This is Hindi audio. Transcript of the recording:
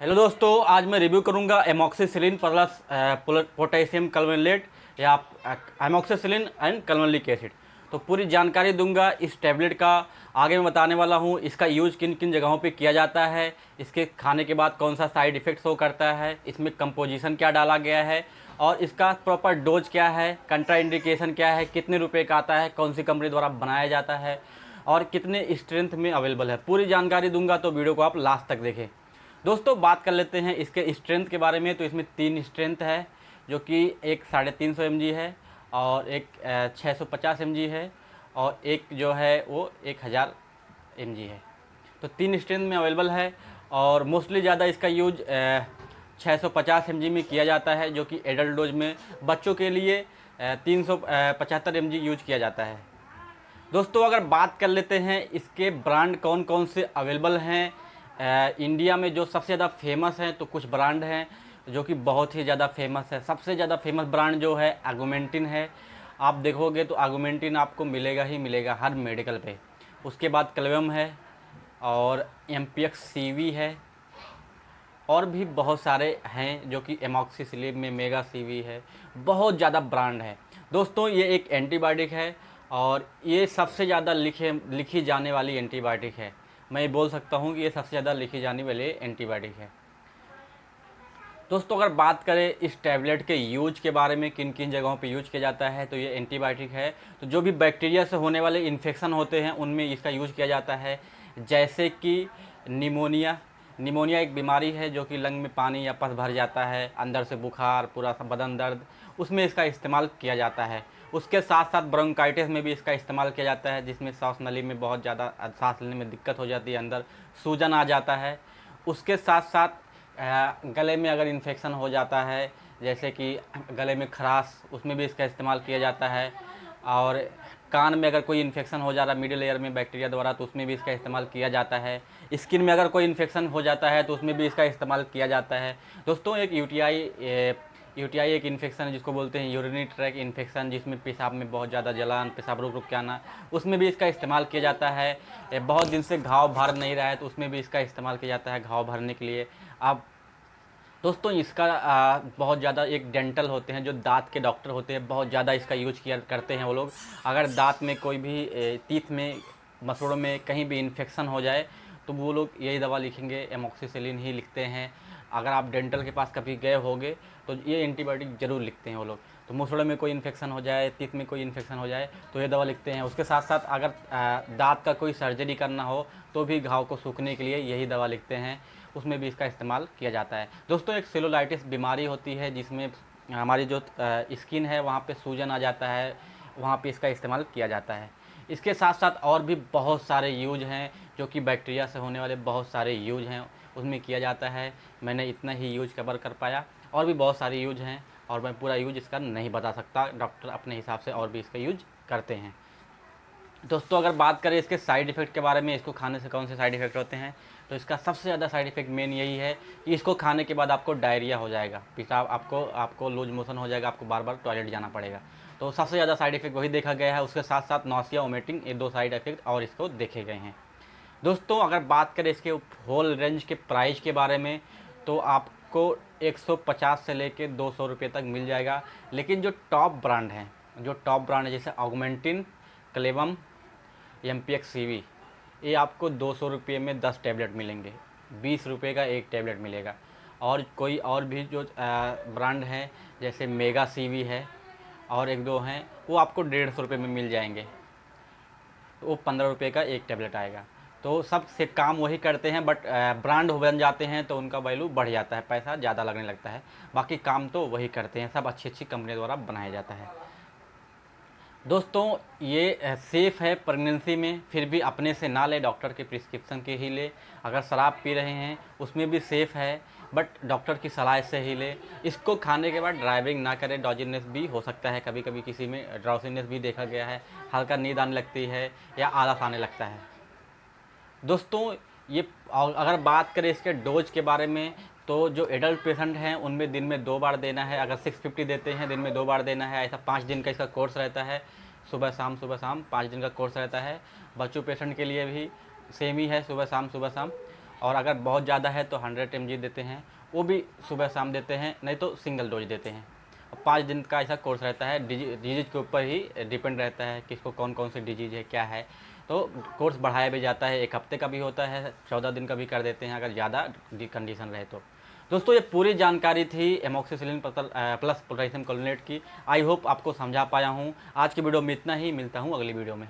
हेलो दोस्तों, आज मैं रिव्यू करूंगा एमॉक्सिसिलिन प्लस पोटेशियम कलवनलेट या एमॉक्सिसिलिन एंड कलवनलिक एसिड। तो पूरी जानकारी दूंगा इस टैबलेट का। आगे मैं बताने वाला हूं इसका यूज किन किन जगहों पे किया जाता है, इसके खाने के बाद कौन सा साइड इफ़ेक्ट शो करता है, इसमें कंपोजिशन क्या डाला गया है और इसका प्रॉपर डोज क्या है, कंट्रा इंडिकेशन क्या है, कितने रुपये का आता है, कौन सी कंपनी द्वारा बनाया जाता है और कितने स्ट्रेंथ में अवेलेबल है। पूरी जानकारी दूंगा, तो वीडियो को आप लास्ट तक देखें। दोस्तों, बात कर लेते हैं इसके स्ट्रेंथ के बारे में। तो इसमें 3 स्ट्रेंथ है, जो कि एक 350 mg है और एक 650 mg है और एक जो है वो 1000 mg है। तो 3 स्ट्रेंथ में अवेलेबल है और मोस्टली ज़्यादा इसका यूज 650 mg में किया जाता है, जो कि एडल्ट डोज में। बच्चों के लिए 375 mg यूज किया जाता है। दोस्तों, अगर बात कर लेते हैं इसके ब्रांड कौन कौन से अवेलेबल हैं इंडिया में, जो सबसे ज़्यादा फेमस हैं, तो कुछ ब्रांड हैं जो कि बहुत ही ज़्यादा फेमस है। सबसे ज़्यादा फेमस ब्रांड जो है आगुमेंटिन है। आप देखोगे तो आगुमेंटिन आपको मिलेगा ही मिलेगा हर मेडिकल पे। उसके बाद क्लेवम है और एमपीएक्स सीवी है और भी बहुत सारे हैं, जो कि एमॉक्सिसिलिन में मेगा सीवी है। बहुत ज़्यादा ब्रांड है। दोस्तों, ये एक एंटीबायोटिक है और ये सबसे ज़्यादा लिखी जाने वाली एंटीबायोटिक है। मैं ये बोल सकता हूँ कि ये सबसे ज़्यादा लिखी जाने वाली एंटीबायोटिक है। दोस्तों, अगर बात करें इस टैबलेट के यूज के बारे में, किन किन जगहों पे यूज किया जाता है, तो ये एंटीबायोटिक है। तो जो भी बैक्टीरिया से होने वाले इन्फेक्शन होते हैं उनमें इसका यूज किया जाता है। जैसे कि निमोनिया एक बीमारी है जो कि लंग में पानी या पस भर जाता है, अंदर से बुखार, पूरा बदन दर्द, उसमें इसका इस्तेमाल किया जाता है। उसके साथ साथ ब्रोंकाइटिस में भी इसका इस्तेमाल किया जाता है, जिसमें सांस नली में बहुत ज़्यादा सांस लेने में दिक्कत हो जाती है, अंदर सूजन आ जाता है। उसके साथ साथ गले में अगर इन्फेक्शन हो जाता है, जैसे कि गले में खराश, उसमें भी इसका इस्तेमाल किया जाता है। और कान में अगर कोई इन्फेक्शन हो जा रहा है मिडिल एयर में बैक्टीरिया द्वारा, तो उसमें भी इसका इस्तेमाल किया जाता है। स्किन में अगर कोई इन्फेक्शन हो जाता है तो उसमें भी इसका इस्तेमाल किया जाता है। दोस्तों, एक यूटीआई एक इन्फेक्शन है जिसको बोलते हैं यूरिनरी ट्रैक इन्फेक्शन, जिसमें पेशाब में बहुत ज़्यादा जलन, पेशाब रुक रुक के आना, उसमें भी इसका इस्तेमाल किया जाता है। बहुत दिन से घाव भर नहीं रहा है तो उसमें भी इसका इस्तेमाल किया जाता है घाव भरने के लिए। अब दोस्तों, इसका बहुत ज़्यादा एक डेंटल होते हैं, जो दांत के डॉक्टर होते हैं, बहुत ज़्यादा इसका यूज किया करते हैं वो लोग। अगर दांत में कोई भी टीथ में, मसूड़ों में कहीं भी इन्फेक्शन हो जाए तो वो लोग यही दवा लिखेंगे, एमॉक्सिसिलिन ही लिखते हैं। अगर आप डेंटल के पास कभी गए होगे तो ये एंटीबायोटिक ज़रूर लिखते हैं वो लोग। तो मसूड़े में कोई इन्फेक्शन हो जाए, टीथ में कोई इन्फेक्शन हो जाए तो ये दवा लिखते हैं। उसके साथ साथ अगर दांत का कोई सर्जरी करना हो तो भी घाव को सूखने के लिए यही दवा लिखते हैं, उसमें भी इसका इस्तेमाल किया जाता है। दोस्तों, एक सेलुलाइटिस बीमारी होती है जिसमें हमारी जो स्किन है वहाँ पे सूजन आ जाता है, वहाँ पे इसका इस्तेमाल किया जाता है। इसके साथ साथ और भी बहुत सारे यूज हैं, जो कि बैक्टीरिया से होने वाले बहुत सारे यूज हैं, उसमें किया जाता है। मैंने इतना ही यूज कवर कर पाया, और भी बहुत सारे यूज हैं और मैं पूरा यूज इसका नहीं बता सकता। डॉक्टर अपने हिसाब से और भी इसका यूज करते हैं। दोस्तों, अगर बात करें इसके साइड इफ़ेक्ट के बारे में, इसको खाने से कौन से साइड इफ़ेक्ट होते हैं, तो इसका सबसे ज़्यादा साइड इफ़ेक्ट मेन यही है कि इसको खाने के बाद आपको डायरिया हो जाएगा, पेशाब आपको लूज मोशन हो जाएगा, आपको बार बार टॉयलेट जाना पड़ेगा। तो सबसे ज़्यादा साइड इफ़ेक्ट वही देखा गया है। उसके साथ साथ नौसिया, वोमिटिंग, ये 2 साइड इफ़ेक्ट और इसको देखे गए हैं। दोस्तों, अगर बात करें इसके होल रेंज के प्राइस के बारे में, तो आपको 150 से लेके 200 रुपये तक मिल जाएगा। लेकिन जो टॉप ब्रांड है, जैसे ऑगमेंटिन, क्लेवम, एमपीएक्स सीवी, ये आपको 200 रुपये में 10 टैबलेट मिलेंगे, 20 रुपये का एक टैबलेट मिलेगा। और कोई और भी जो ब्रांड है, जैसे मेगा सीवी है और एक दो हैं, वो आपको 150 रुपये में मिल जाएंगे, तो वो 15 रुपये का एक टैबलेट आएगा। तो सब से काम वही करते हैं, बट ब्रांड बन जाते हैं तो उनका वैल्यू बढ़ जाता है, पैसा ज़्यादा लगने लगता है। बाकी काम तो वही करते हैं, सब अच्छी अच्छी कंपनी द्वारा बनाया जाता है। दोस्तों, ये सेफ़ है प्रेगनेंसी में, फिर भी अपने से ना ले, डॉक्टर के प्रिस्क्रिप्शन के ही ले। अगर शराब पी रहे हैं उसमें भी सेफ़ है, बट डॉक्टर की सलाह से ही ले। इसको खाने के बाद ड्राइविंग ना करें, डॉजीनेस भी हो सकता है, कभी कभी किसी में ड्राउसीनेस भी देखा गया है, हल्का नींद आने लगती है या आलस आने लगता है। दोस्तों, ये अगर बात करें इसके डोज के बारे में, तो जो एडल्ट पेशेंट हैं उनमें दिन में 2 बार देना है। अगर 650 देते हैं, दिन में 2 बार देना है। ऐसा 5 दिन का इसका कोर्स रहता है, सुबह शाम 5 दिन का कोर्स रहता है। बच्चों पेशेंट के लिए भी सेम ही है, सुबह शाम। और अगर बहुत ज़्यादा है तो 100 mg देते हैं, वो भी सुबह शाम देते हैं, नहीं तो सिंगल डोज देते हैं। 5 दिन का ऐसा कोर्स रहता है, डिजीज़ के ऊपर ही डिपेंड रहता है किसको कौन कौन सी डिजीज़ है, क्या है। तो कोर्स बढ़ाया भी जाता है, 1 हफ्ते का भी होता है, 14 दिन का भी कर देते हैं अगर ज़्यादा कंडीशन रहे तो। दोस्तों ये पूरी जानकारी थी एमॉक्सिसिलिन प्लस पोटेशियम क्लोरेट की। आई होप आपको समझा पाया हूँ। आज की वीडियो में इतना ही, मिलता हूँ अगली वीडियो में।